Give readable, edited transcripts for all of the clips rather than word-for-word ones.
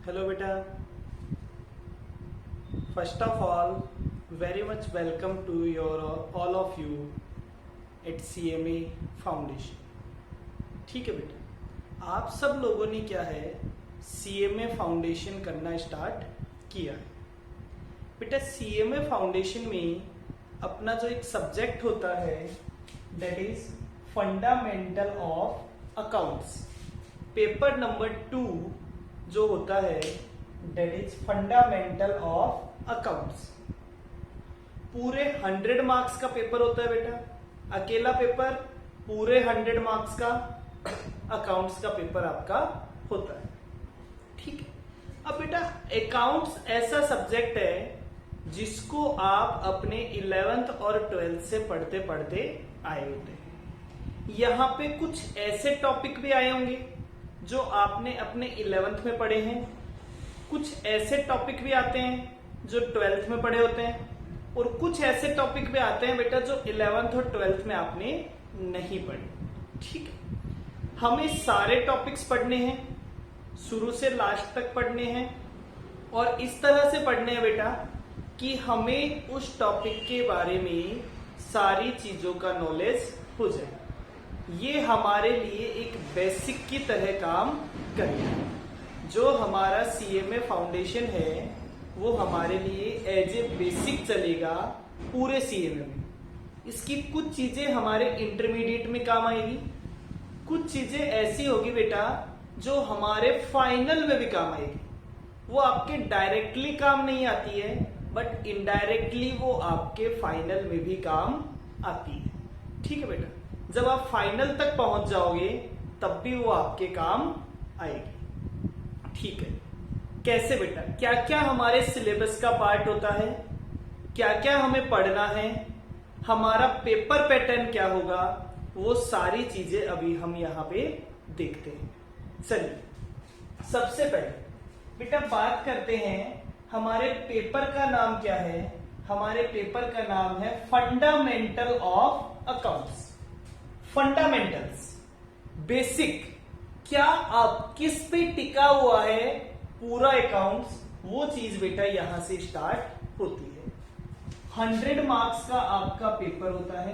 Hello beta. First of all, very much welcome to all of you at CMA foundation. ठीक है बेटा, आप सब लोगों ने क्या है CMA फाउंडेशन करना स्टार्ट किया है. बेटा CMA फाउंडेशन में अपना जो एक सब्जेक्ट होता है that is fundamental of accounts. Paper number 2 जो होता है that is fundamental of accounts. पूरे 100 मार्क्स का पेपर होता है बेटा. अकेला पेपर पूरे 100 मार्क्स का अकाउंट्स का पेपर आपका होता है. ठीक है. अब बेटा अकाउंट्स ऐसा सब्जेक्ट है जिसको आप अपने 11th और 12th से पढ़ते पढ़ते आए होते हैं. यहां पे कुछ ऐसे टॉपिक भी आए होंगे जो आपने अपने 11th में पढ़े हैं, कुछ ऐसे टॉपिक भी आते हैं जो 12th में पढ़े होते हैं, और कुछ ऐसे टॉपिक भी आते हैं बेटा जो 11th और 12th में आपने नहीं पढ़े. ठीक है. हमें सारे टॉपिक्स पढ़ने हैं, शुरू से लास्ट तक पढ़ने हैं, और इस तरह से पढ़ने हैं बेटा कि हमें उस टॉपिक के बारे में सारी चीजों का नॉलेज हो जाए. ये हमारे लिए एक बेसिक की तरह काम करेगा. जो हमारा CMA फाउंडेशन है वो हमारे लिए एज ए बेसिक चलेगा पूरे CMA में. इसकी कुछ चीजें हमारे इंटरमीडिएट में काम आएगी, कुछ चीजें ऐसी होगी बेटा जो हमारे फाइनल में भी काम आएगी. वो आपके डायरेक्टली काम नहीं आती है बट इनडायरेक्टली वो आपके फाइनल में भी काम आती है. ठीक है बेटा. जब आप फाइनल तक पहुंच जाओगे तब भी वो आपके काम आएगी. ठीक है. कैसे बेटा, क्या क्या हमारे सिलेबस का पार्ट होता है, क्या क्या हमें पढ़ना है, हमारा पेपर पैटर्न क्या होगा, वो सारी चीजें अभी हम यहां पे देखते हैं. चलिए सबसे पहले बेटा बात करते हैं हमारे पेपर का नाम क्या है. हमारे पेपर का नाम है fundamental of accounts. Fundamentals, basic, क्या आप किस पे टिका हुआ है पूरा अकाउंट्स, वो चीज बेटा यहां से स्टार्ट होती है. 100 मार्क्स का आपका पेपर होता है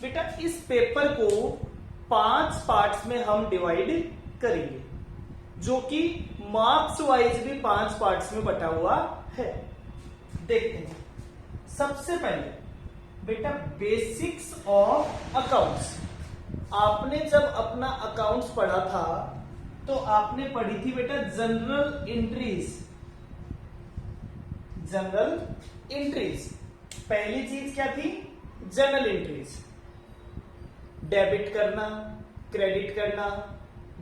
बेटा. इस पेपर को 5 पार्ट्स में हम डिवाइड करेंगे जो कि मार्क्स वाइज भी 5 पार्ट्स में बटा हुआ है. देखते हैं. सबसे पहले बेटा बेसिक्स ऑफ अकाउंट्स. आपने जब अपना अकाउंट्स पढ़ा था तो आपने पढ़ी थी बेटा जनरल एंट्रीज. जनरल एंट्रीज पहली चीज क्या थी? General entries. डेबिट करना, क्रेडिट करना,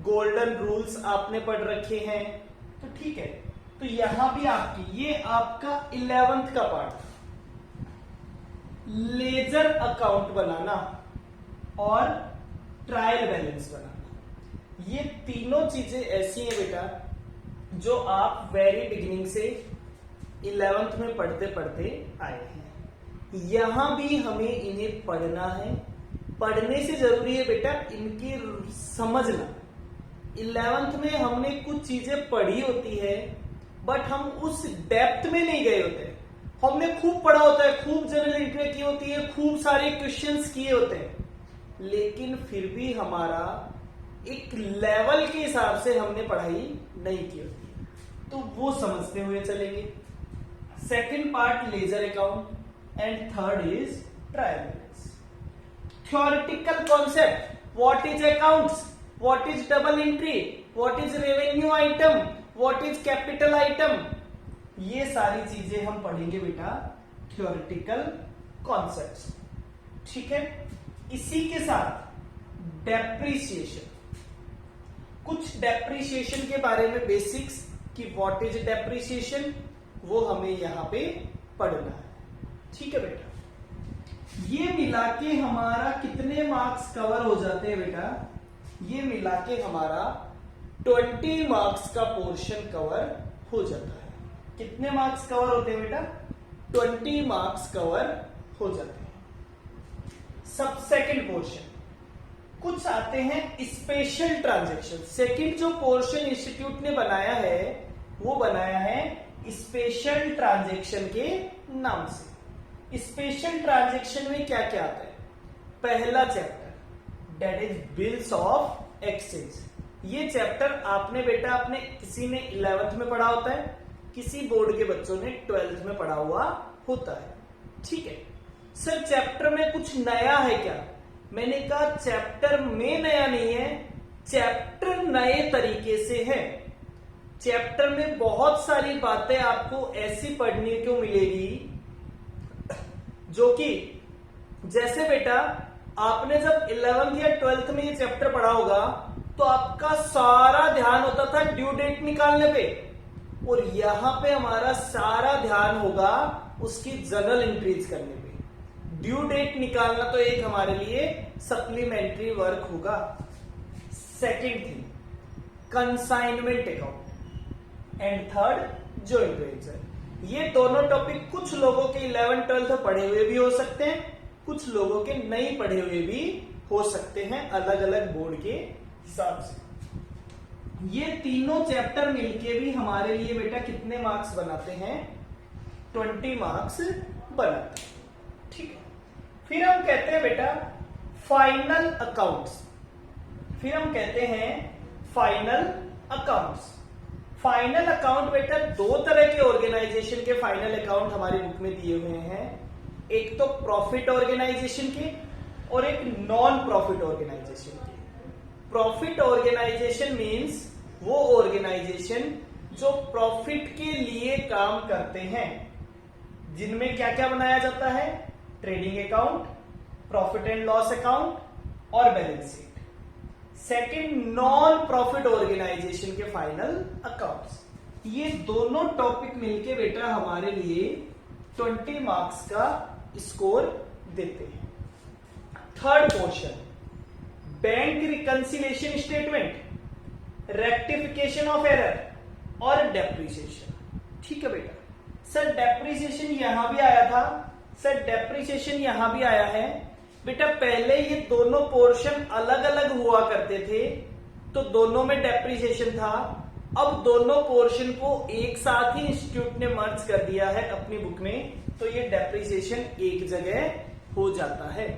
गोल्डन रूल्स आपने पढ़ रखे हैं. तो ठीक है. तो यहां भी आपकी ये आपका 11th का पार्ट था. लेजर अकाउंट बनाना और ट्रायल बैलेंस बनाना, ये तीनों चीजें ऐसी हैं बेटा जो आप वेरी बिगिनिंग से 11th में पढ़ते पढ़ते आए हैं. यहां भी हमें इन्हें पढ़ना है. पढ़ने से जरूरी है बेटा इनकी समझना. 11th में हमने कुछ चीजें पढ़ी होती है बट हम उस डेप्थ में नहीं गए होते. हमने खूब पढ़ा होता है, खूब जनरल एंट्री की होती है, खूब सारे क्वेश्चंस किए होते हैं, लेकिन फिर भी हमारा एक लेवल के हिसाब से हमने पढ़ाई नहीं की होती. तो वो समझते हुए चलेंगे. Second part ledger account and third is trial balance. Theoretical concept, what is accounts, what is double entry, what is revenue item, what is capital item, ये सारी चीजें हम पढ़ेंगे बेटा थ्योरेटिकल कॉन्सेप्ट्स. ठीक है. इसी के साथ डेप्रिसिएशन, कुछ डेप्रिसिएशन के बारे में बेसिक्स कि व्हाट इज डेप्रिसिएशन वो हमें यहां पे पढ़ना है. ठीक है बेटा. ये मिला के हमारा कितने मार्क्स कवर हो जाते हैं बेटा? ये मिला के हमारा 20 मार्क्स का पोर्शन कवर हो जाता है. कितने मार्क्स कवर होते हैं बेटा? 20 मार्क्स कवर हो जाते हैं. सब सेकंड पोर्शन कुछ आते हैं स्पेशल ट्रांजैक्शन. सेकंड जो पोर्शन इंस्टीट्यूट ने बनाया है वो बनाया है स्पेशल ट्रांजैक्शन के नाम से। स्पेशल ट्रांजैक्शन में क्या क्या आता है? पहला chapter that is bills of exchange. ये चैप्टर आपने बेटा अपने किसी ने 11th में पढ़ा होता है, किसी बोर्ड के बच्चों ने 12th में पढ़ा हुआ होता है। ठीक है सर, चैप्टर में कुछ नया है क्या? मैंने कहा चैप्टर में नया नहीं है, चैप्टर नए तरीके से है। चैप्टर में बहुत सारी बातें आपको ऐसी पढ़ने को मिलेगी जो कि जैसे बेटा आपने जब 11th या 12th में ये चैप्टर पढ़ा होगा तो आपका सारा ध्यान होता था ड्यू डेट निकालने पे, और यहां पे हमारा सारा ध्यान होगा उसकी जर्नल एंट्रीज करने पे। ड्यू डेट निकालना तो एक हमारे लिए सप्लीमेंट्री वर्क होगा। Second thing consignment account and third joint venture. ये दोनों टॉपिक कुछ लोगों के 11th 12th पढ़े हुए भी हो सकते हैं, कुछ लोगों के नहीं पढ़े हुए भी हो सकते हैं, अलग अलग बोर्ड के हिसाब से। ये तीनों चैप्टर मिलके भी हमारे लिए बेटा कितने मार्क्स बनाते हैं? 20 मार्क्स बनाते हैं। ठीक है, फिर हम कहते हैं बेटा फाइनल अकाउंट्स। फिर हम कहते हैं फाइनल अकाउंट्स। फाइनल अकाउंट बेटा दो तरह के ऑर्गेनाइजेशन के फाइनल अकाउंट हमारी बुक में दिए हुए हैं, एक तो प्रॉफिट ऑर्गेनाइजेशन के और एक नॉन प्रॉफिट ऑर्गेनाइजेशन के। प्रॉफिट ऑर्गेनाइजेशन मीन्स वो ऑर्गेनाइजेशन जो प्रॉफिट के लिए काम करते हैं, जिनमें क्या क्या बनाया जाता है? Trading account, profit and loss account और balance sheet. Second non profit organisation के फाइनल अकाउंट्स। ये दोनों टॉपिक मिलके बेटा हमारे लिए 20 मार्क्स का स्कोर देते हैं। Third portion bank reconciliation statement, rectification of error और डेप्रिसिएशन। ठीक है बेटा, सर डेप्रिसिएशन यहां भी आया था, सर डेप्रिसिएशन यहां भी आया है। बेटा पहले ये दोनों पोर्शन अलग अलग हुआ करते थे तो दोनों में डेप्रिसिएशन था, अब दोनों पोर्शन को एक साथ ही इंस्टीट्यूट ने मर्ज कर दिया है अपनी बुक में, तो ये डेप्रिसिएशन एक जगह हो जाता है।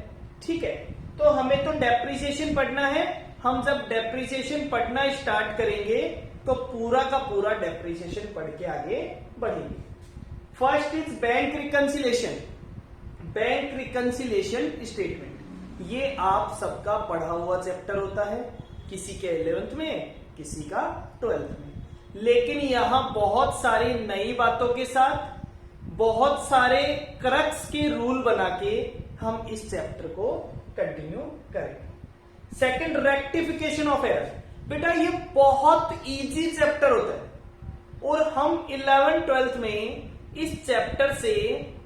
ठीक है, तो हमें तो डेप्रिसिएशन पढ़ना है। हम जब डेप्रिसिएशन पढ़ना स्टार्ट करेंगे तो पूरा का पूरा डेप्रिसिएशन पढ़ के आगे बढ़ेंगे। First is bank reconciliation. Bank reconciliation statement ये आप सबका पढ़ा हुआ चैप्टर होता है, किसी के 11th में, किसी का 12th में, लेकिन यहां बहुत सारी नई बातों के साथ बहुत सारे क्रक्स के रूल बना के हम इस चैप्टर को कंटिन्यू करेंगे। Second rectification of error. बेटा ये बहुत इजी चैप्टर होता है और हम 11th 12th में इस चैप्टर से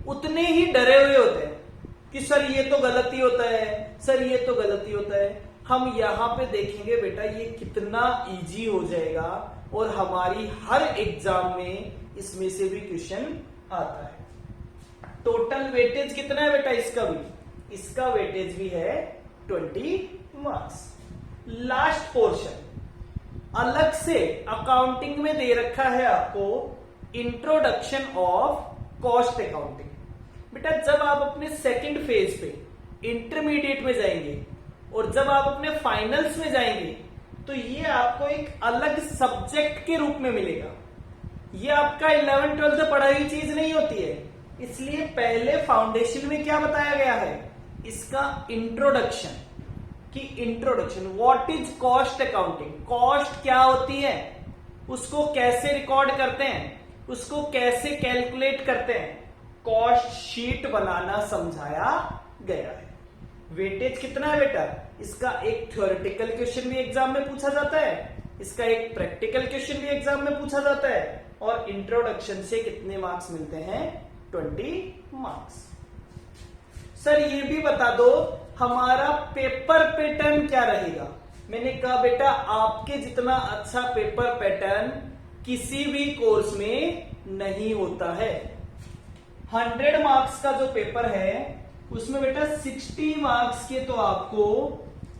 उतने ही डरे हुए होते हैं कि सर ये तो गलती होता है, सर ये तो गलती होता है। हम यहां पे देखेंगे बेटा ये कितना इजी हो जाएगा और हमारी हर एग्जाम में इसमें से भी क्वेश्चन आता है। टोटल वेटेज कितना है बेटा इसका भी? इसका वेटेज भी है 20 मार्क्स। लास्ट पोर्शन अलग से अकाउंटिंग में दे रखा है आपको, इंट्रोडक्शन ऑफ कॉस्ट अकाउंटिंग। बेटा जब आप अपने सेकंड फेज पे इंटरमीडिएट में जाएंगे और जब आप अपने फाइनल्स में जाएंगे तो ये आपको एक अलग सब्जेक्ट के रूप में मिलेगा। ये आपका 11th 12th पढ़ाई हुई चीज नहीं होती है, इसलिए पहले फाउंडेशन में क्या बताया गया है? इसका इंट्रोडक्शन कि introduction what is cost accounting, cost क्या होती है, उसको कैसे रिकॉर्ड करते हैं, उसको कैसे कैलकुलेट करते हैं, कॉस्ट शीट बनाना समझाया गया है। वेटेज कितना है बेटा? इसका एक थ्योरेटिकल क्वेश्चन भी एग्जाम में पूछा जाता है, इसका एक प्रैक्टिकल क्वेश्चन भी एग्जाम में पूछा जाता है, और इंट्रोडक्शन से कितने मार्क्स मिलते हैं? 20 मार्क्स। सर ये भी बता दो हमारा पेपर पैटर्न क्या रहेगा? मैंने कहा बेटा आपके जितना अच्छा पेपर पैटर्न किसी भी कोर्स में नहीं होता है। 100 मार्क्स का जो पेपर है उसमें बेटा 60 मार्क्स के तो आपको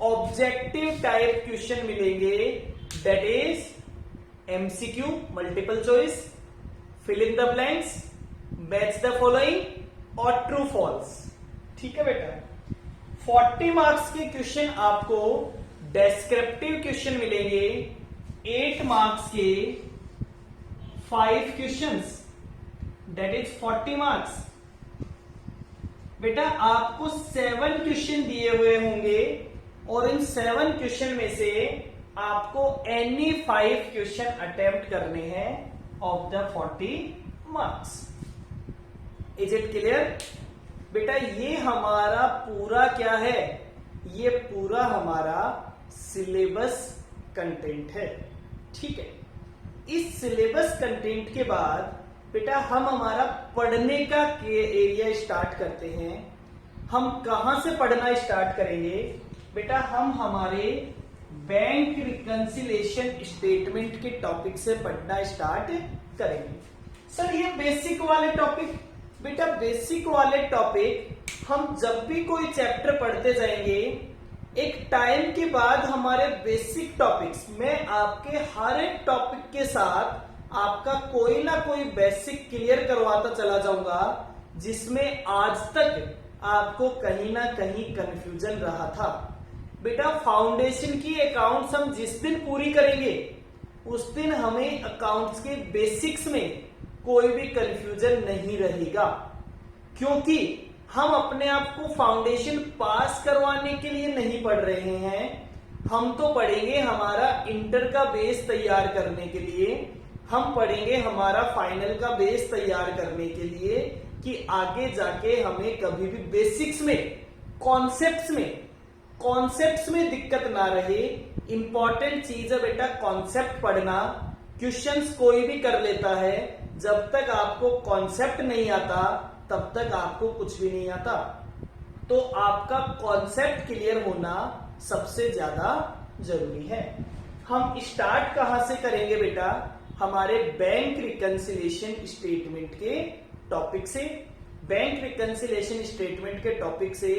ऑब्जेक्टिव टाइप क्वेश्चन मिलेंगे, that is MCQ multiple choice, fill in the blanks, match the following और ट्रू फॉल्स। ठीक है बेटा, 40 मार्क्स के क्वेश्चन आपको डेस्क्रिप्टिव क्वेश्चन मिलेंगे, 8 मार्क्स के 5 क्वेश्चंस, दैट इज 40 मार्क्स। बेटा आपको 7 क्वेश्चन दिए हुए होंगे और इन 7 क्वेश्चन में से आपको एनी 5 क्वेश्चन अटेम्प्ट करने हैं of the 40 marks. Is it clear? बेटा ये हमारा पूरा क्या है, ये पूरा हमारा सिलेबस कंटेंट है। ठीक है, इस सिलेबस कंटेंट के बाद बेटा हम हमारा पढ़ने का एरिया स्टार्ट करते हैं। हम कहां से पढ़ना स्टार्ट करेंगे बेटा, हम हमारे बैंक रिकंसिलेशन स्टेटमेंट के टॉपिक से पढ़ना स्टार्ट करेंगे। सर ये बेसिक वाले टॉपिक, बेटा बेसिक वाले टॉपिक हम जब भी कोई चैप्टर पढ़ते जाएंगे, एक टाइम के बाद हमारे बेसिक टॉपिक्स में आपके हर एक टॉपिक के साथ आपका कोई ना कोई बेसिक क्लियर करवाता चला जाऊंगा, जिसमें आज तक आपको कहीं ना कहीं कंफ्यूजन रहा था। बेटा फाउंडेशन की अकाउंट्स हम जिस दिन पूरी करेंगे उस दिन हमें अकाउंट्स के बेसिक्स में कोई भी कंफ्यूजन नहीं रहेगा, क्योंकि हम अपने आप को फाउंडेशन पास करवाने के लिए नहीं पढ़ रहे हैं। हम तो पढ़ेंगे हमारा इंटर का बेस तैयार करने के लिए, हम पढ़ेंगे हमारा फाइनल का बेस तैयार करने के लिए, कि आगे जाके हमें कभी भी बेसिक्स में कॉन्सेप्ट्स में दिक्कत ना रहे। इंपॉर्टेंट चीज है बेटा कॉन्सेप्ट पढ़ना। क्वेश्चंस कोई भी कर लेता है, जब तक आपको कॉन्सेप्ट नहीं आता तब तक आपको कुछ भी नहीं आता। तो आपका कॉन्सेप्ट क्लियर होना सबसे ज्यादा जरूरी है। हम स्टार्ट कहां से करेंगे बेटा, हमारे बैंक रिकंसिलेशन स्टेटमेंट के टॉपिक से। बैंक रिकंसिलेशन स्टेटमेंट के टॉपिक से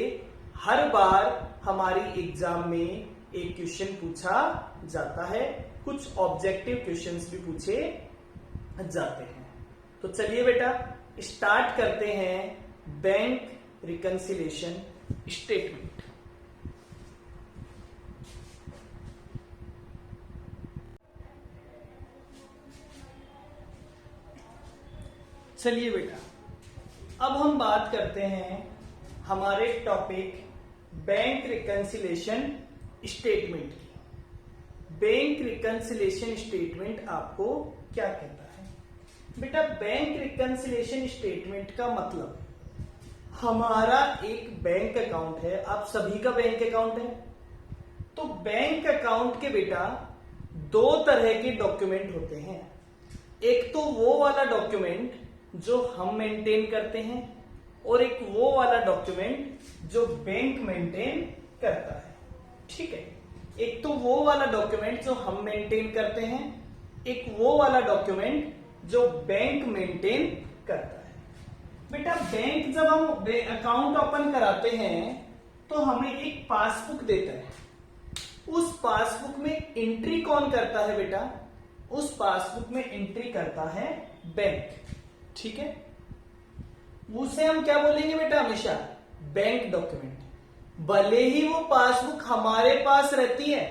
हर बार हमारी एग्जाम में एक क्वेश्चन पूछा जाता है, कुछ ऑब्जेक्टिव क्वेश्चंस भी पूछे जाते हैं। तो चलिए बेटा स्टार्ट करते हैं बैंक रिकंसिलेशन स्टेटमेंट। चलिए बेटा अब हम बात करते हैं हमारे टॉपिक बैंक रिकंसिलेशन स्टेटमेंट की। बैंक रिकंसिलेशन स्टेटमेंट आपको क्या कहता है बेटा? बैंक रिकंसिलेशन स्टेटमेंट का मतलब हमारा एक बैंक अकाउंट है, आप सभी का बैंक अकाउंट है। तो बैंक अकाउंट के बेटा 2 तरह के डॉक्यूमेंट होते हैं। एक तो वो वाला डॉक्यूमेंट जो हम मेंटेन करते हैं, और एक वो वाला डॉक्यूमेंट जो बैंक मेंटेन करता है। ठीक है, एक तो वो वाला डॉक्यूमेंट जो हम मेंटेन करते हैं, एक वो वाला डॉक्यूमेंट जो बैंक मेंटेन करता है। बेटा बैंक जब हम अकाउंट ओपन कराते हैं तो हमें एक पासबुक देता है। उस पासबुक में एंट्री कौन करता है बेटा? उस पासबुक में एंट्री करता है बैंक। ठीक है, उसे हम क्या बोलेंगे बेटा? हमेशा बैंक डॉक्यूमेंट। भले ही वो पासबुक हमारे पास रहती है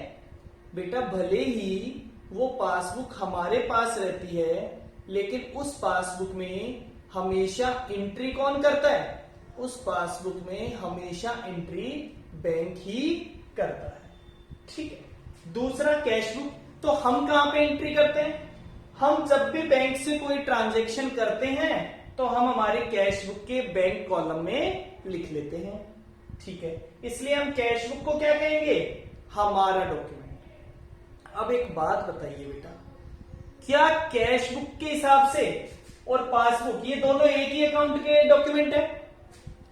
बेटा, भले ही वो पासबुक हमारे पास रहती है, लेकिन उस पासबुक में हमेशा एंट्री कौन करता है? उस पासबुक में हमेशा एंट्री बैंक ही करता है। ठीक है, दूसरा कैश बुक। तो हम कहां पे एंट्री करते हैं? हम जब भी बैंक से कोई ट्रांजैक्शन करते हैं तो हम हमारे कैश बुक के बैंक कॉलम में लिख लेते हैं। ठीक है, इसलिए हम कैश बुक को क्या कहेंगे? हमारा डॉक्यूमेंट। अब एक बात बताइए बेटा, क्या कैश बुक के हिसाब से और पासबुक ये दोनों एक ही अकाउंट के डॉक्यूमेंट है?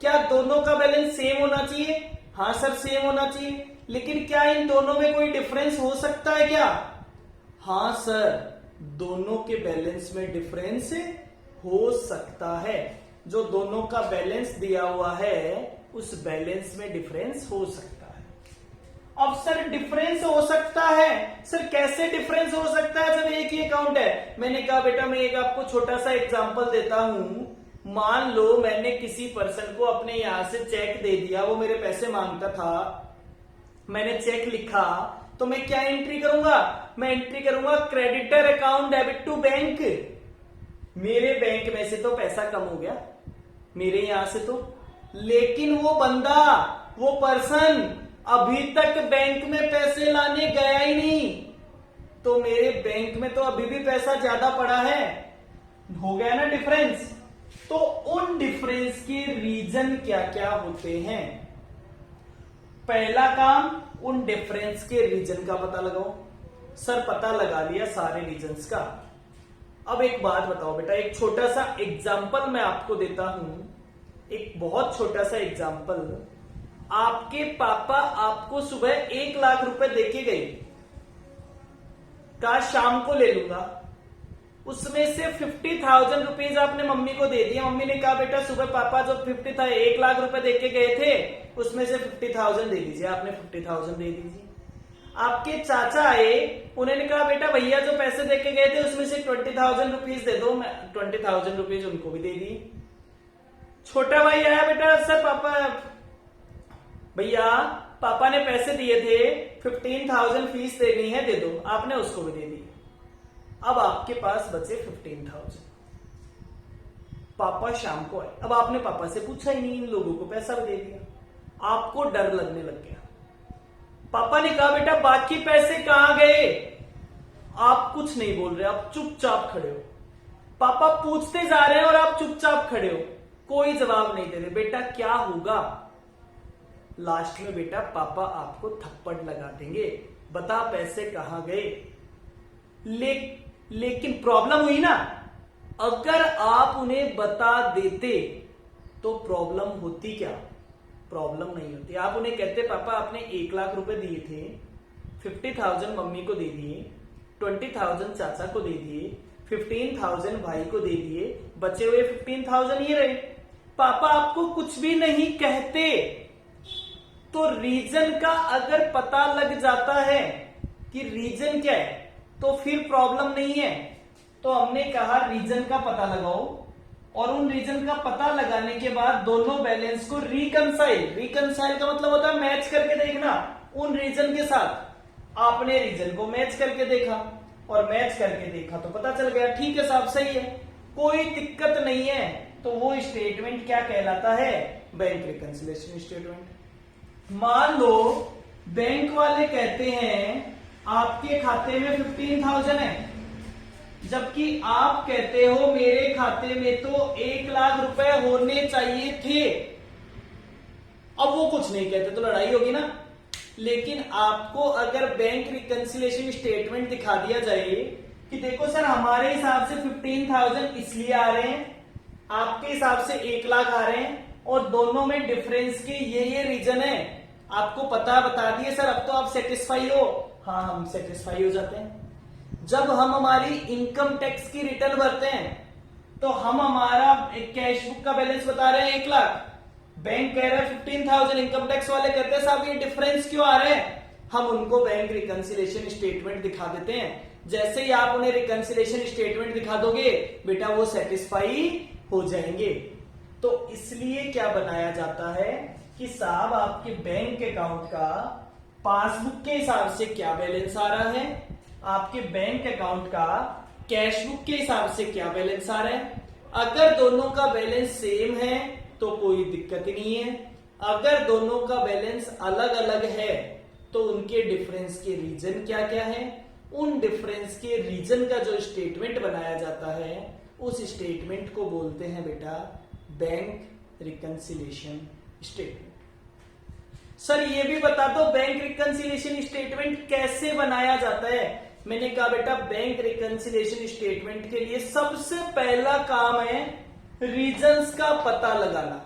क्या दोनों का बैलेंस सेम होना चाहिए? हाँ सर सेम होना चाहिए, लेकिन क्या इन दोनों में कोई डिफरेंस हो सकता है क्या? हाँ सर, दोनों के बैलेंस में डिफरेंस हो सकता है। जो दोनों का बैलेंस दिया हुआ है उस बैलेंस में डिफरेंस हो सकता है। अब सर डिफरेंस हो सकता है। सर कैसे डिफरेंस हो सकता है जब एक ही अकाउंट है? मैंने कहा बेटा मैं एक आपको छोटा सा एग्जांपल देता हूं। मान लो मैंने किसी पर्सन को अपने यहां से चेक दे दिया, वो मेरे पैसे मांगता था, मैंने चेक लिखा, तो मैं क्या एंट्री करूंगा? मैं एंट्री करूंगा creditor account debit to bank. मेरे बैंक में से तो पैसा कम हो गया, मेरे यहां से तो, लेकिन वो बंदा, वो पर्सन अभी तक बैंक में पैसे लाने गया ही नहीं, तो मेरे बैंक में तो अभी भी पैसा ज्यादा पड़ा है। हो गया ना डिफरेंस? तो उन डिफरेंस के रीजन क्या क्या होते हैं? पहला काम, उन डिफरेंस के रीजन का पता लगाओ। सर पता लगा लिया सारे रीजंस का। अब एक बात बताओ बेटा, एक छोटा सा एग्जाम्पल मैं आपको देता हूं, एक बहुत छोटा सा एग्जाम्पल। आपके पापा आपको सुबह 1 लाख रुपए देके गए, कहा शाम को ले लूंगा, उसमें से 50,000 रुपीज आपने मम्मी को दे दिया। मम्मी ने कहा बेटा सुबह पापा जो 1 लाख रुपए देके गए थे उसमें से 50,000 दे दीजिए, आपने 50,000 दे दीजिए। आपके चाचा आए, उन्होंने कहा बेटा भैया जो पैसे देके गए थे उसमें से 20,000 रुपीज दे दो, मैं 20,000 रुपीज उनको भी दे दिए। छोटा भाई आया, बेटा सर पापा, भैया पापा ने पैसे दिए थे, 15,000 फीस देनी है, दे दो, आपने उसको भी दे दी। अब आपके पास बचे 15,000। पापा शाम को आए, अब आपने पापा से पूछा ही नहीं, इन लोगों को पैसा भी दे दिया, आपको डर लगने लग गया। पापा ने कहा बेटा बाकी पैसे कहां गए? आप कुछ नहीं बोल रहे, आप चुपचाप खड़े हो। पापा पूछते जा रहे हैं और आप चुपचाप खड़े हो, कोई जवाब नहीं दे रहे। बेटा क्या होगा? लास्ट में बेटा पापा आपको थप्पड़ लगा देंगे, बता पैसे कहां गए। लेकिन प्रॉब्लम हुई ना, अगर आप उन्हें बता देते तो प्रॉब्लम होती क्या? प्रॉब्लम नहीं होती। आप उन्हें कहते पापा आपने 1 लाख रुपए दिए थे, 50,000 मम्मी को दे दिए, 20,000 चाचा को दे दिए, 15,000 भाई को दे दिए, बचे हुए 15,000 ये रहे। पापा आपको कुछ भी नहीं कहते, तो रीजन का अगर पता लग जाता है कि रीजन क्या है तो फिर प्रॉब्लम नहीं है। तो हमने कहा रीजन का पता लगाओ, और उन रीजन का पता लगाने के बाद दोनों बैलेंस को रिकंसाइल का मतलब होता है मैच करके देखना उन रीजन के साथ। आपने रीजन को मैच करके देखा, और मैच करके देखा तो पता चल गया ठीक है साहब सही है, कोई दिक्कत नहीं है, तो वो स्टेटमेंट क्या कहलाता है? Bank reconciliation statement. मान लो बैंक वाले कहते हैं आपके खाते में 15,000 है, जबकि आप कहते हो मेरे खाते में तो 1 लाख रुपए होने चाहिए थे। अब वो कुछ नहीं कहते तो लड़ाई होगी ना। लेकिन आपको अगर बैंक रिकंसिलिएशन स्टेटमेंट दिखा दिया जाए कि देखो सर हमारे हिसाब से 15,000 इसलिए आ रहे हैं, आपके हिसाब से 1 लाख आ रहे हैं, और दोनों में डिफरेंस के ये रीजन है, आपको पता बता दिए सर, अब तो आप सेटिस्फाई हो। हाँ हम सेटिस्फाई हो जाते हैं। जब हम हमारी इनकम टैक्स की रिटर्न भरते हैं तो हम हमारा कैश बुक का बैलेंस बता रहे हैं 1 लाख, बैंक कह रहा है 15,000, इनकम टैक्स वाले कहते हैं साहब ये डिफरेंस क्यों आ रहे हैं? हम उनको बैंक रिकंसिलिएशन स्टेटमेंट दिखा देते हैं। जैसे ही आप उन्हें रिकंसिलिएशन स्टेटमेंट दिखा दोगे बेटा वो सेटिस्फाई हो जाएंगे। तो इसलिए क्या बनाया जाता है कि साहब आपके बैंक अकाउंट का पासबुक के हिसाब से क्या बैलेंस आ रहा है, आपके बैंक अकाउंट का कैश बुक के हिसाब से क्या बैलेंस आ रहा है। अगर दोनों का बैलेंस सेम है तो कोई दिक्कत ही नहीं है, अगर दोनों का बैलेंस अलग अलग है तो उनके डिफरेंस के रीजन क्या क्या है, उन डिफरेंस के रीजन का जो स्टेटमेंट बनाया जाता है उस स्टेटमेंट को बोलते हैं बेटा बैंक रिकंसिलिएशन स्टेटमेंट। सर ये भी बता दो बैंक रिकंसिलिएशन स्टेटमेंट कैसे बनाया जाता है। मैंने कहा बेटा बैंक रिकंसिलिएशन स्टेटमेंट के लिए सबसे पहला काम है रीजंस का पता लगाना।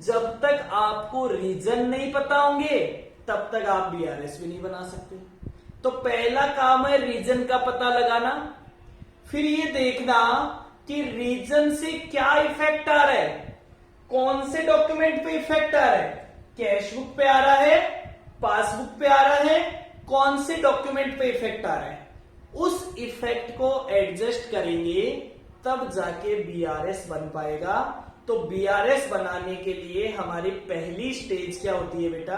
जब तक आपको रीजन नहीं पता होंगे तब तक आप बीआरएस भी नहीं बना सकते। तो पहला काम है रीजन का पता लगाना, फिर ये देखना कि रीजन से क्या इफेक्ट आ रहा है, कौन से डॉक्यूमेंट पे इफेक्ट आ रहा है, कैश बुक पे आ रहा है, पासबुक पे आ रहा है, कौन से डॉक्यूमेंट पे इफेक्ट आ रहा है, उस इफेक्ट को एडजस्ट करेंगे तब जाके बीआरएस बन पाएगा। तो बीआरएस बनाने के लिए हमारी पहली स्टेज क्या होती है बेटा?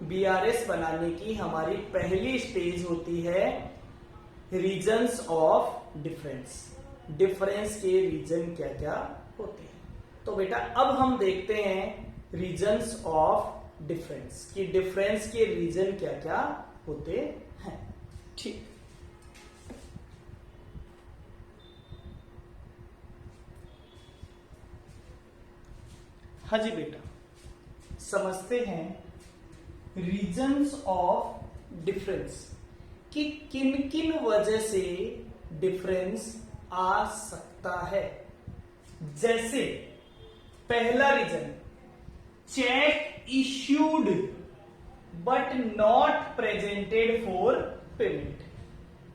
बीआरएस बनाने की हमारी पहली स्टेज होती है रीजन्स ऑफ डिफरेंस। डिफरेंस के रीजन क्या क्या होते हैं। तो बेटा अब हम देखते हैं रीजन्स ऑफ डिफरेंस कि डिफरेंस के रीजन क्या क्या होते हैं। ठीक, हाँ जी बेटा, समझते हैं रीजन्स ऑफ डिफरेंस कि किन किन वजह से डिफरेंस आ सकता है। जैसे पहला reason, cheque issued but not presented for payment.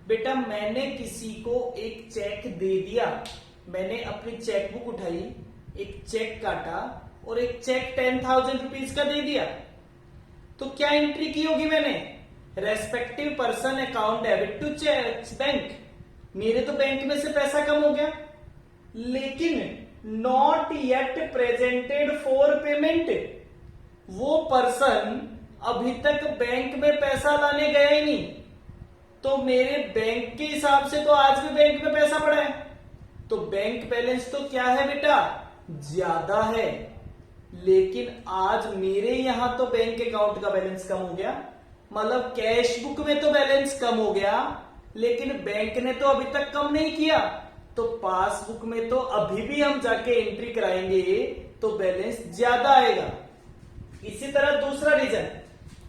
बेटा मैंने किसी को एक चेक दे दिया, मैंने अपनी चेकबुक उठाई, एक चेक काटा और एक चेक 10,000 रुपीज का दे दिया, तो क्या एंट्री की होगी मैंने? Respective person account debit to bank. मेरे तो बैंक में से पैसा कम हो गया, लेकिन not yet presented for payment. वो पर्सन अभी तक बैंक में पैसा लाने गया ही नहीं, तो मेरे बैंक के हिसाब से तो आज भी बैंक में पैसा पड़ा है, तो बैंक बैलेंस तो क्या है बेटा? ज्यादा है। लेकिन आज मेरे यहां तो बैंक अकाउंट का बैलेंस कम हो गया, मतलब कैश बुक में तो बैलेंस कम हो गया, लेकिन बैंक ने तो अभी तक कम नहीं किया, तो पासबुक में तो अभी भी हम जाके एंट्री कराएंगे तो बैलेंस ज्यादा आएगा। इसी तरह दूसरा रीजन,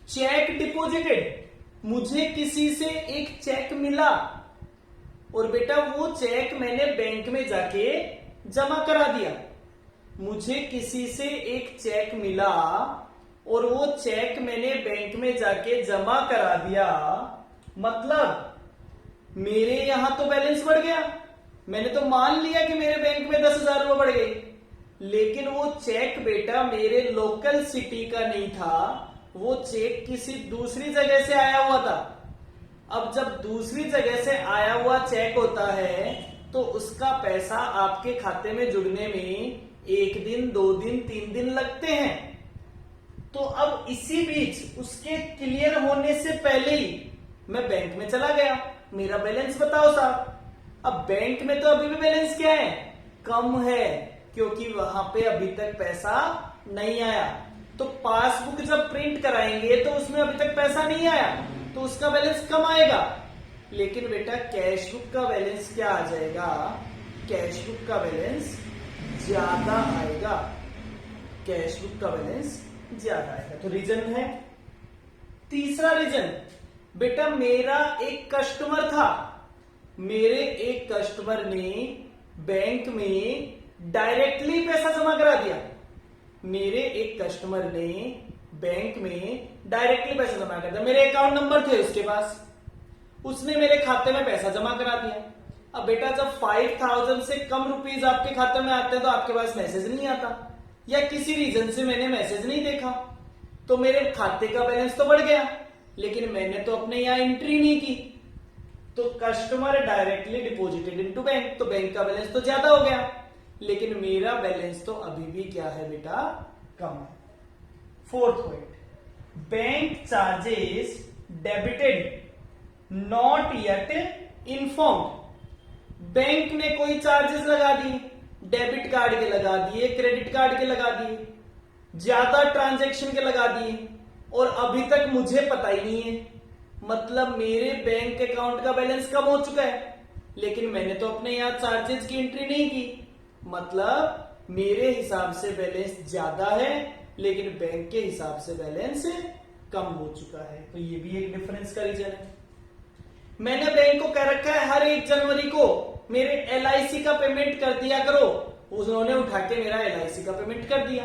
चेक डिपॉजिटेड। मुझे किसी से एक चेक मिला और बेटा वो चेक मैंने बैंक में जाके जमा करा दिया। मुझे किसी से एक चेक मिला और वो चेक मैंने बैंक में जाके जमा करा दिया, मतलब मेरे यहां तो बैलेंस बढ़ गया, मैंने तो मान लिया कि मेरे बैंक में 10,000 रुपए बढ़ गई, लेकिन वो चेक बेटा मेरे लोकल सिटी का नहीं था, वो चेक किसी दूसरी जगह से आया हुआ था। अब जब दूसरी जगह से आया हुआ चेक होता है तो उसका पैसा आपके खाते में जुड़ने में 1 दिन, 2 दिन, 3 दिन लगते हैं। तो अब इसी बीच उसके क्लियर होने से पहले ही मैं बैंक में चला गया, मेरा बैलेंस बताओ साहब। अब बैंक में तो अभी भी बैलेंस क्या है? कम है, क्योंकि वहां पे अभी तक पैसा नहीं आया। तो पासबुक जब प्रिंट कराएंगे तो उसमें अभी तक पैसा नहीं आया, तो उसका बैलेंस कम आएगा। लेकिन बेटा कैश बुक का बैलेंस क्या आ जाएगा? कैश बुक का बैलेंस ज्यादा आएगा, कैश बुक का बैलेंस ज्यादा आएगा। तो रीजन है। तीसरा रीजन, बेटा मेरा एक कस्टमर था, मेरे एक कस्टमर ने बैंक में डायरेक्टली पैसा जमा करा दिया। मेरे एक कस्टमर ने बैंक में डायरेक्टली पैसा जमा करा दिया, मेरे अकाउंट नंबर थे उसके पास, उसने मेरे खाते में पैसा जमा करा दिया। अब बेटा जब 5,000 से कम रुपीस आपके खाते में आते हैं तो आपके पास मैसेज नहीं आता, या किसी रीजन से मैंने मैसेज नहीं देखा, तो मेरे खाते का बैलेंस तो बढ़ गया, लेकिन मैंने तो अपने यहां एंट्री नहीं की। तो customer directly deposited into bank, तो बैंक का बैलेंस तो ज्यादा हो गया, लेकिन मेरा बैलेंस तो अभी भी क्या है बेटा? कम है। Fourth point, bank charges debited not yet informed. Bank ने कोई चार्जेस लगा दिए, डेबिट कार्ड के लगा दिए, क्रेडिट कार्ड के लगा दिए, ज्यादा ट्रांजैक्शन के लगा दिए, और अभी तक मुझे पता ही नहीं है। मतलब मेरे बैंक अकाउंट का बैलेंस कम हो चुका है, लेकिन मैंने तो अपने यहां चार्जेस की एंट्री नहीं की, मतलब मेरे हिसाब से बैलेंस ज्यादा है, लेकिन बैंक के हिसाब से बैलेंस कम हो चुका है। तो ये भी एक डिफरेंस का रीजन है। मैंने बैंक को कह रखा है हर 1 जनवरी को मेरे LIC का पेमेंट कर दिया करो, उन्होंने उठा के मेरा LIC का पेमेंट कर दिया,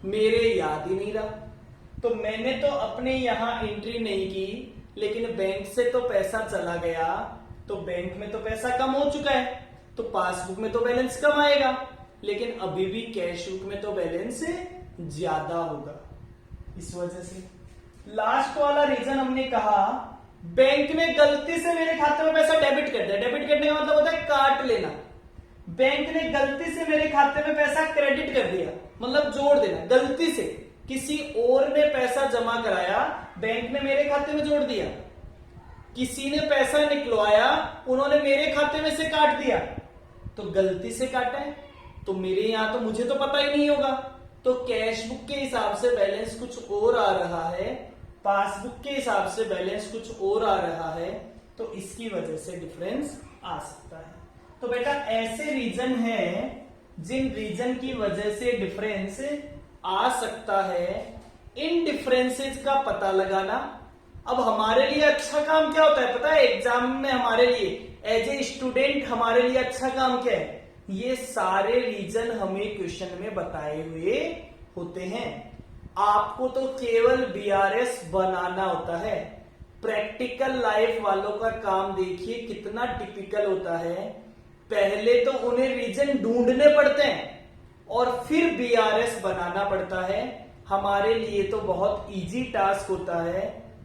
मेरे याद ही नहीं रहा। तो मैंने तो अपने यहां एंट्री नहीं की, लेकिन बैंक से तो पैसा चला गया, तो बैंक में तो पैसा कम हो चुका है, तो पासबुक में तो बैलेंस कम आएगा, लेकिन अभी भी कैश बुक में तो बैलेंस ज्यादा होगा। इस वजह से लास्ट वाला रीजन हमने कहा बैंक ने गलती से मेरे खाते में पैसा डेबिट कर दिया। डेबिट करने का मतलब होता है काट लेना। बैंक ने गलती से मेरे खाते में पैसा क्रेडिट कर दिया, मतलब जोड़ देना। गलती से किसी और ने पैसा जमा कराया, बैंक ने मेरे खाते में जोड़ दिया। किसी ने पैसा निकलवाया, उन्होंने मेरे खाते में से काट दिया। तो गलती से काटा है, तो मेरे यहां तो मुझे तो पता ही नहीं होगा। तो कैश बुक के हिसाब से बैलेंस कुछ और आ रहा है, पासबुक के हिसाब से बैलेंस कुछ और आ रहा है, तो इसकी वजह से डिफरेंस आ सकता है। तो बेटा ऐसे रीजन हैं जिन रीजन की वजह से डिफरेंस आ सकता है। इन डिफरेंसेस का पता लगाना अब हमारे लिए अच्छा काम क्या होता है पता है? एग्जाम में हमारे लिए एज ए स्टूडेंट हमारे लिए अच्छा काम क्या है? ये सारे रीजन हमें क्वेश्चन में बताए हुए होते हैं। आपको तो केवल बीआरएस बनाना होता है। प्रैक्टिकल लाइफ वालों का काम देखिए कितना टिपिकल होता है। पहले तो उन्हें रीजन ढूंढने पड़ते हैं और फिर बीआरएस बनाना पड़ता है। हमारे लिए तो बहुत इजी टास्क होता है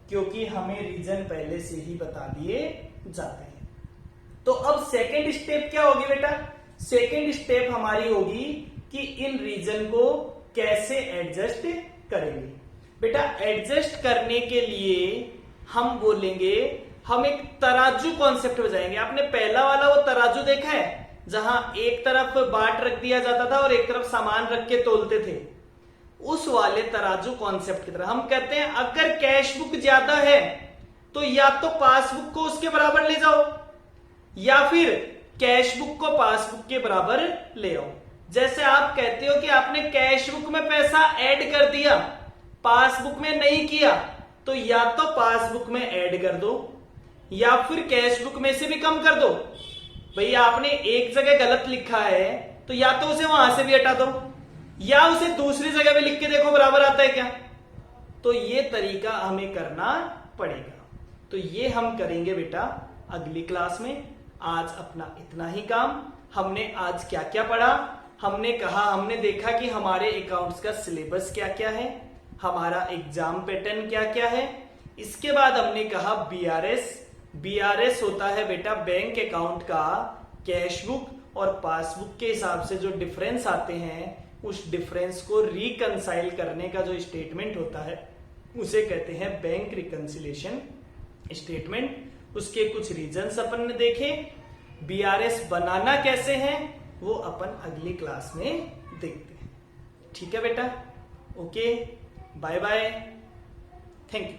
क्योंकि हमें रीजन पहले से ही बता दिए जाते हैं। तो अब सेकेंड स्टेप क्या होगी बेटा? सेकेंड स्टेप हमारी होगी कि इन रीजन को कैसे एडजस्ट करेंगे। बेटा एडजस्ट करने के लिए हम बोलेंगे, हम एक तराजू कॉन्सेप्ट बजाएंगे। आपने पहला वाला वो तराजू देखा है जहां एक तरफ बाट रख दिया जाता था और एक तरफ सामान रख के तोलते थे? उस वाले तराजू कॉन्सेप्ट की तरह हम कहते हैं अगर कैश बुक ज्यादा है तो या तो पासबुक को उसके बराबर ले जाओ या फिर कैश बुक को पासबुक के बराबर ले आओ। जैसे आप कहते हो कि आपने कैश बुक में पैसा ऐड कर दिया, पासबुक में नहीं किया, तो या तो पासबुक में ऐड कर दो या फिर कैश बुक में से भी कम कर दो। भैया आपने एक जगह गलत लिखा है तो या तो उसे वहां से भी हटा दो या उसे दूसरी जगह पे लिख के देखो बराबर आता है क्या। तो ये तरीका हमें करना पड़ेगा। तो ये हम करेंगे बेटा अगली क्लास में। आज अपना इतना ही काम। हमने आज क्या क्या पढ़ा? हमने कहा, हमने देखा कि हमारे अकाउंट्स का सिलेबस क्या क्या है, हमारा एग्जाम पैटर्न क्या क्या है। इसके बाद हमने कहा बीआरएस। बीआरएस होता है बेटा बैंक अकाउंट का कैश बुक और पासबुक के हिसाब से जो डिफरेंस आते हैं उस डिफरेंस को रिकंसाइल करने का जो स्टेटमेंट होता है उसे कहते हैं बैंक रिकंसिलेशन स्टेटमेंट। उसके कुछ रीजंस अपन ने देखे। बीआरएस बनाना कैसे है वो अपन अगली क्लास में देखते हैं। ठीक है बेटा, okay, bye bye, thank you.